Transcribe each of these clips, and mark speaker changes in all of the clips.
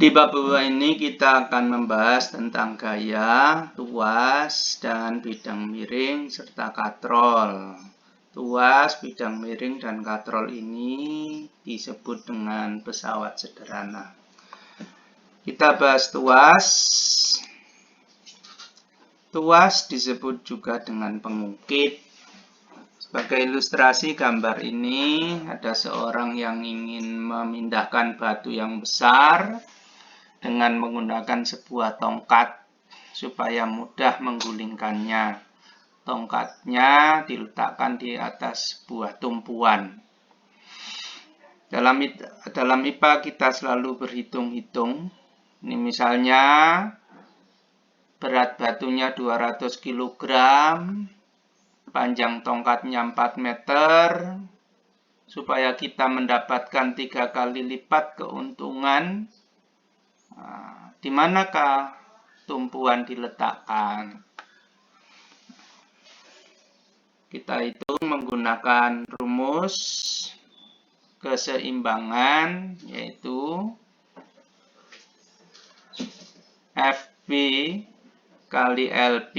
Speaker 1: Di bab ini kita akan membahas tentang gaya, tuas, dan bidang miring serta katrol. Tuas, bidang miring, dan katrol ini disebut dengan pesawat sederhana. Kita bahas tuas. Tuas disebut juga dengan pengukit. Sebagai ilustrasi gambar ini, ada seorang yang ingin memindahkan batu yang besar dengan menggunakan sebuah tongkat supaya mudah menggulingkannya. Tongkatnya diletakkan di atas sebuah tumpuan. Dalam IPA kita selalu berhitung-hitung. Ini misalnya berat batunya 200 kg, panjang tongkatnya 4 meter. Supaya kita mendapatkan 3 kali lipat keuntungan, di manakah tumpuan diletakkan? Kita hitung menggunakan rumus keseimbangan, yaitu FB kali LB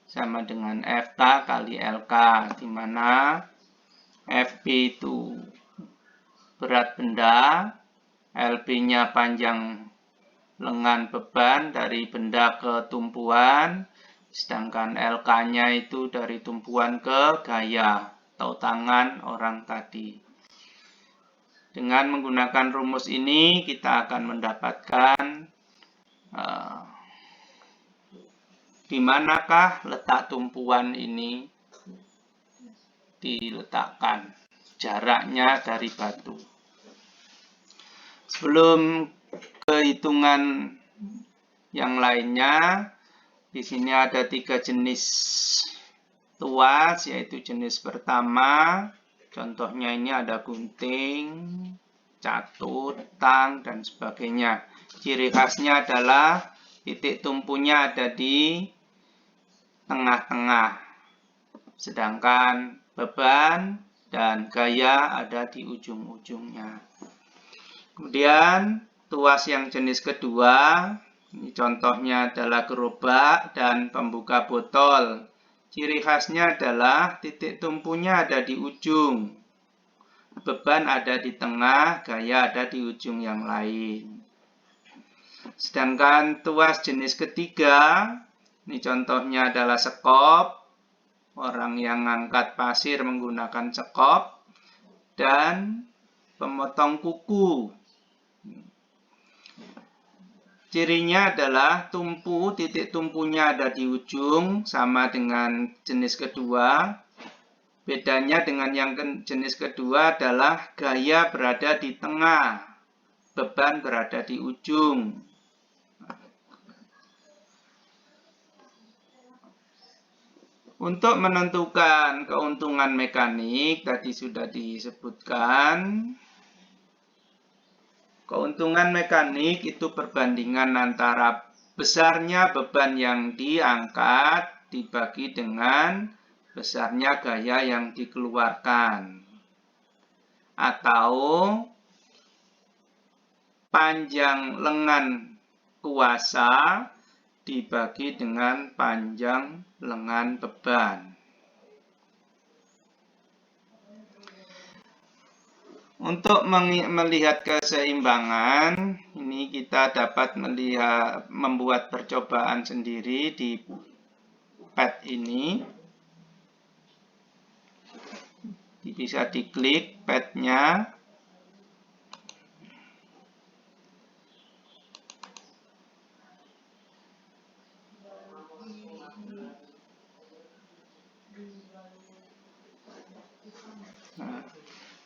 Speaker 1: sama dengan FK kali LK, di mana FB itu berat benda, LB-nya panjang lengan beban dari benda ke tumpuan, sedangkan LK-nya itu dari tumpuan ke gaya atau tangan orang tadi. Dengan menggunakan rumus ini kita akan mendapatkan di manakah letak tumpuan ini diletakkan, jaraknya dari batu. Sebelum kehitungan yang lainnya, di sini ada 3 jenis tuas, yaitu jenis pertama, contohnya ini ada gunting, catut, tang, dan sebagainya. Ciri khasnya adalah titik tumpunya ada di tengah-tengah, sedangkan beban dan gaya ada di ujung-ujungnya. Kemudian tuas yang jenis kedua, ini contohnya adalah gerobak dan pembuka botol. Ciri khasnya adalah titik tumpunya ada di ujung, beban ada di tengah, gaya ada di ujung yang lain. Sedangkan tuas jenis ketiga, ini contohnya adalah sekop, orang yang ngangkat pasir menggunakan sekop, dan pemotong kuku. Cirinya adalah titik tumpunya ada di ujung, sama dengan jenis kedua. Bedanya dengan yang jenis kedua adalah gaya berada di tengah, beban berada di ujung. Untuk menentukan keuntungan mekanik, tadi sudah disebutkan. Keuntungan mekanik itu perbandingan antara besarnya beban yang diangkat dibagi dengan besarnya gaya yang dikeluarkan. Atau panjang lengan kuasa dibagi dengan panjang lengan beban. Untuk melihat keseimbangan, ini kita dapat membuat percobaan sendiri di pad ini. Bisa diklik padnya.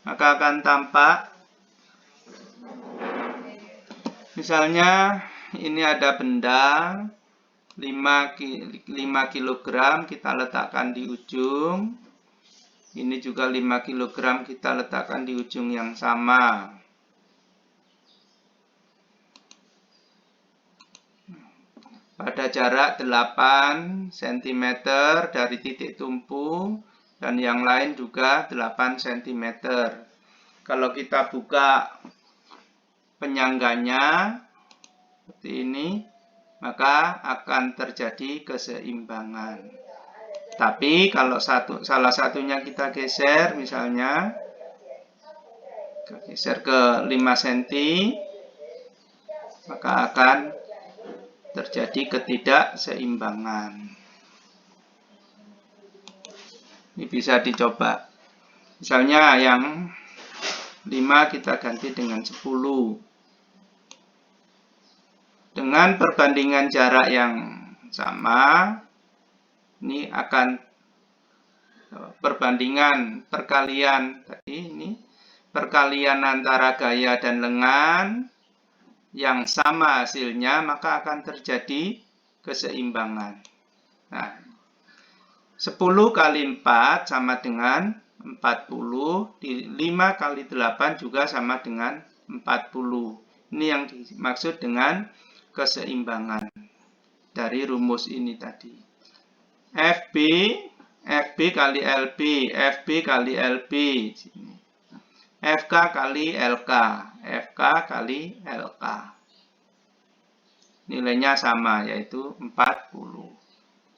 Speaker 1: Maka akan tampak, misalnya ini ada benda 5 kg kita letakkan di ujung, ini juga 5 kg kita letakkan di ujung yang sama. Pada jarak 8 cm dari titik tumpu, dan yang lain juga 8 cm. Kalau kita buka penyangganya, seperti ini, maka akan terjadi keseimbangan. Tapi kalau salah satunya kita geser, misalnya kita geser ke 5 cm, maka akan terjadi ketidakseimbangan. Ini bisa dicoba. Misalnya yang 5 kita ganti dengan 10. Dengan perbandingan jarak yang sama, ini akan perkalian tadi ini perkalian antara gaya dan lengan yang sama hasilnya, maka akan terjadi keseimbangan. Nah, 10 kali 4 sama dengan 40, 5 kali 8 juga sama dengan 40. Ini yang dimaksud dengan keseimbangan dari rumus ini tadi. FB kali LB, FB kali LB, FK kali LK, FK kali LK. Nilainya sama, yaitu 40.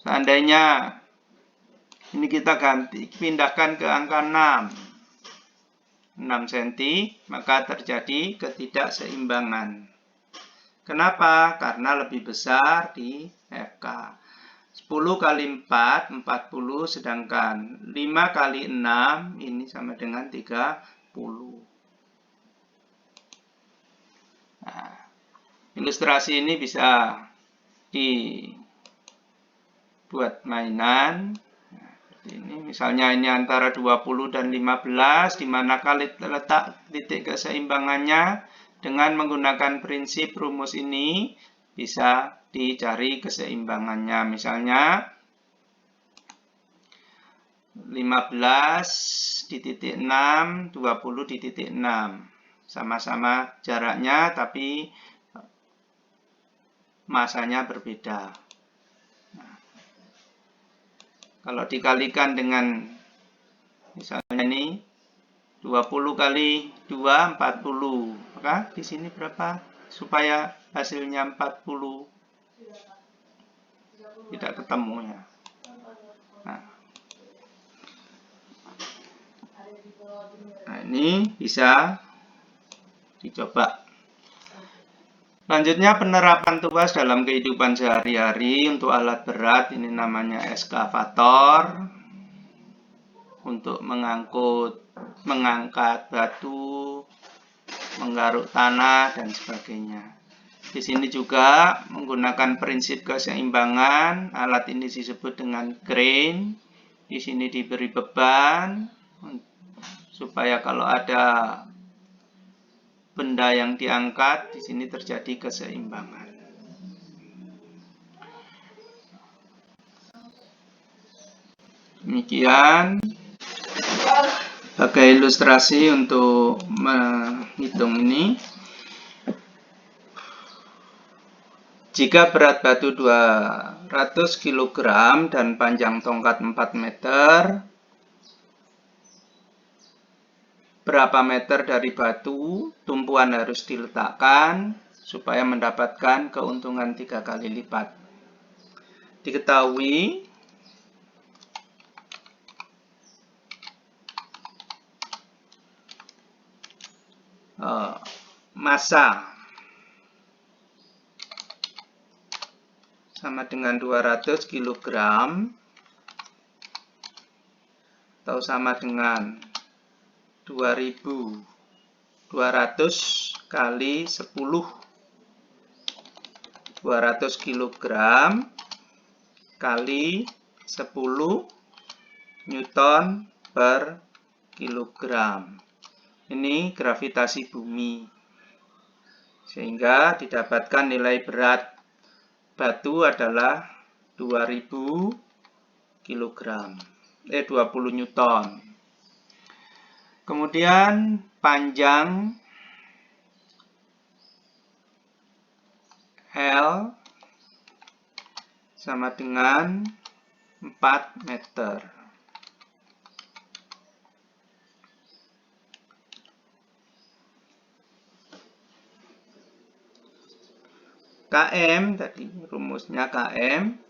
Speaker 1: Seandainya ini kita ganti, pindahkan ke angka 6 cm, maka terjadi ketidakseimbangan. Kenapa? Karena lebih besar di FK. 10 kali 4, 40, sedangkan 5 kali 6, ini sama dengan 30. Nah, ilustrasi ini bisa dibuat mainan. Nah, ini misalnya ini antara 20 dan 15, di mana kali letak titik keseimbangannya. Dengan menggunakan prinsip rumus ini bisa dicari keseimbangannya. Misalnya 15 di titik 6, 20 di titik 6. Sama-sama jaraknya tapi masanya berbeda. Nah, kalau dikalikan dengan misalnya ini 20 kali 2, 40. Maka di sini berapa? Supaya hasilnya 40. Tidak ketemu ya. Nah, ini bisa dicoba. Selanjutnya penerapan tuas dalam kehidupan sehari-hari untuk alat berat. Ini namanya eskavator. Untuk mengangkat batu, menggaruk tanah, dan sebagainya. Di sini juga menggunakan prinsip keseimbangan. Alat ini disebut dengan crane. Di sini diberi beban supaya kalau ada benda yang diangkat, di sini terjadi keseimbangan. Demikian sebagai ilustrasi untuk menghitung ini. Jika berat batu 200 kg dan panjang tongkat 4 meter, berapa meter dari batu tumpuan harus diletakkan supaya mendapatkan keuntungan 3 kali lipat? Diketahui massa sama dengan 200 kg atau sama dengan 2200 kali 10. 200 kg kali 10 Newton per kilogram. Ini gravitasi bumi. Sehingga didapatkan nilai berat batu adalah 2000 kg. 20 Newton. Kemudian panjang L sama dengan 4 meter. Km tadi rumusnya Km,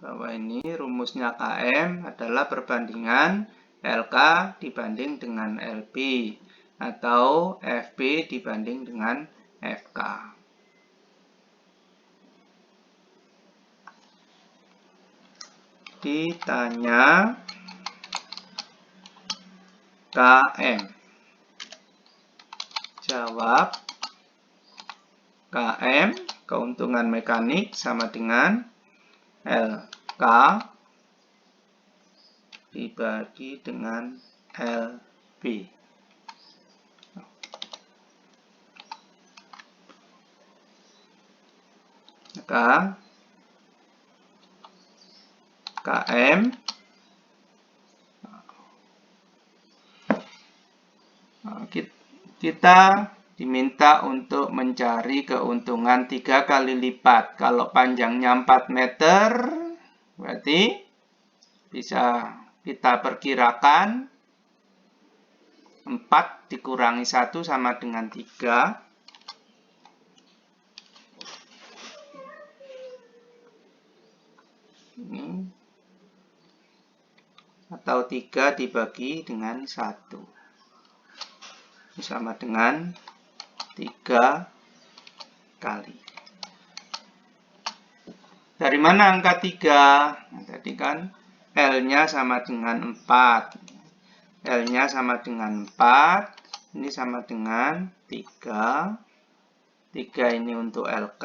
Speaker 1: bahwa ini rumusnya Km adalah perbandingan LK dibanding dengan LB atau FB dibanding dengan FK. Ditanya Km, jawab Km keuntungan mekanik sama dengan LK dibagi dengan LB. Maka Km kita diminta untuk mencari keuntungan 3 kali lipat. Kalau panjangnya 4 meter, berarti bisa kita perkirakan 4 dikurangi 1 sama dengan 3. Ini. Atau 3 dibagi dengan 1. Sama dengan 3 kali. Dari mana angka 3? Nah, tadi kan L-nya sama dengan 4. L-nya sama dengan 4. Ini sama dengan 3. 3 ini untuk LK.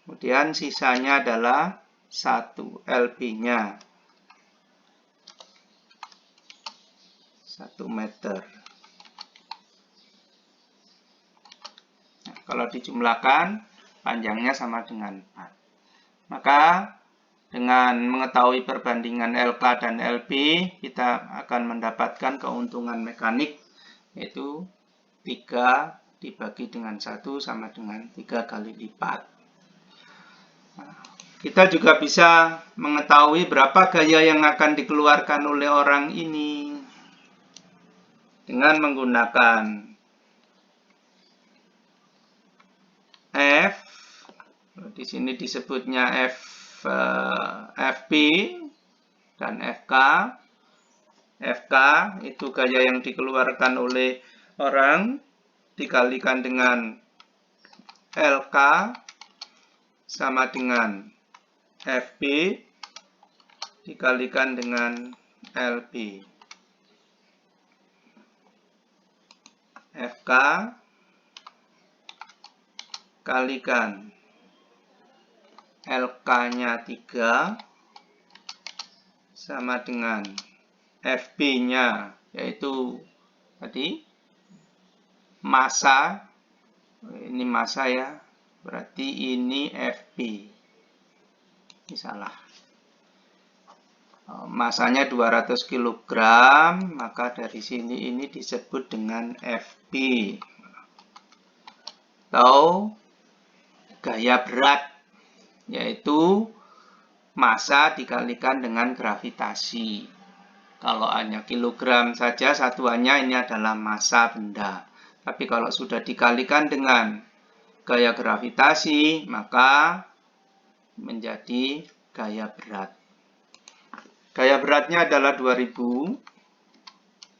Speaker 1: Kemudian sisanya adalah 1 LB-nya 1 meter. Nah, kalau dijumlahkan panjangnya sama dengan 4. Maka dengan mengetahui perbandingan LK dan LB, kita akan mendapatkan keuntungan mekanik, yaitu 3 dibagi dengan 1 sama dengan 3 kali lipat. Nah, kita juga bisa mengetahui berapa gaya yang akan dikeluarkan oleh orang ini dengan menggunakan F. Di sini disebutnya FB dan FK. FK itu gaya yang dikeluarkan oleh orang dikalikan dengan LK sama dengan FB dikalikan dengan LB. FK kalikan LK-nya 3 sama dengan FB-nya, yaitu tadi massa. Ini massa ya, berarti ini FB. Ini salah. Masanya 200 kg, maka dari sini ini disebut dengan FB. Atau gaya berat, yaitu massa dikalikan dengan gravitasi. Kalau hanya kilogram saja satuannya ini adalah massa benda. Tapi kalau sudah dikalikan dengan gaya gravitasi, maka menjadi gaya berat. Gaya beratnya adalah 2000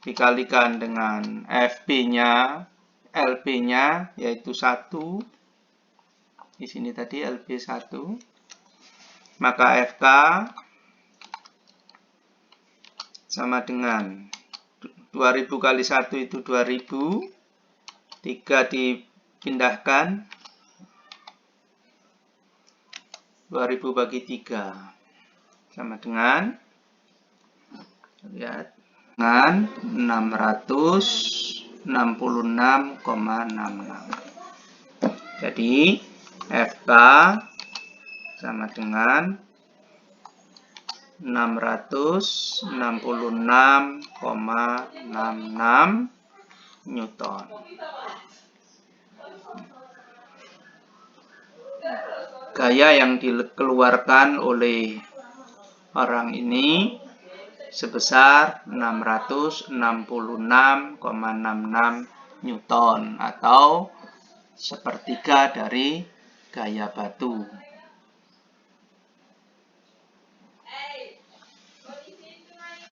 Speaker 1: dikalikan dengan FB-nya, LB-nya yaitu 1. Di sini tadi LB 1. Maka FK sama dengan 2000 kali 1 itu 2000. 3 dipindahkan. 2000 bagi 3 sama dengan, lihat, dengan 666,66. Jadi FK sama dengan 666,66 Newton. Gaya yang dikeluarkan oleh orang ini sebesar 666,66 Newton atau sepertiga dari gaya batu.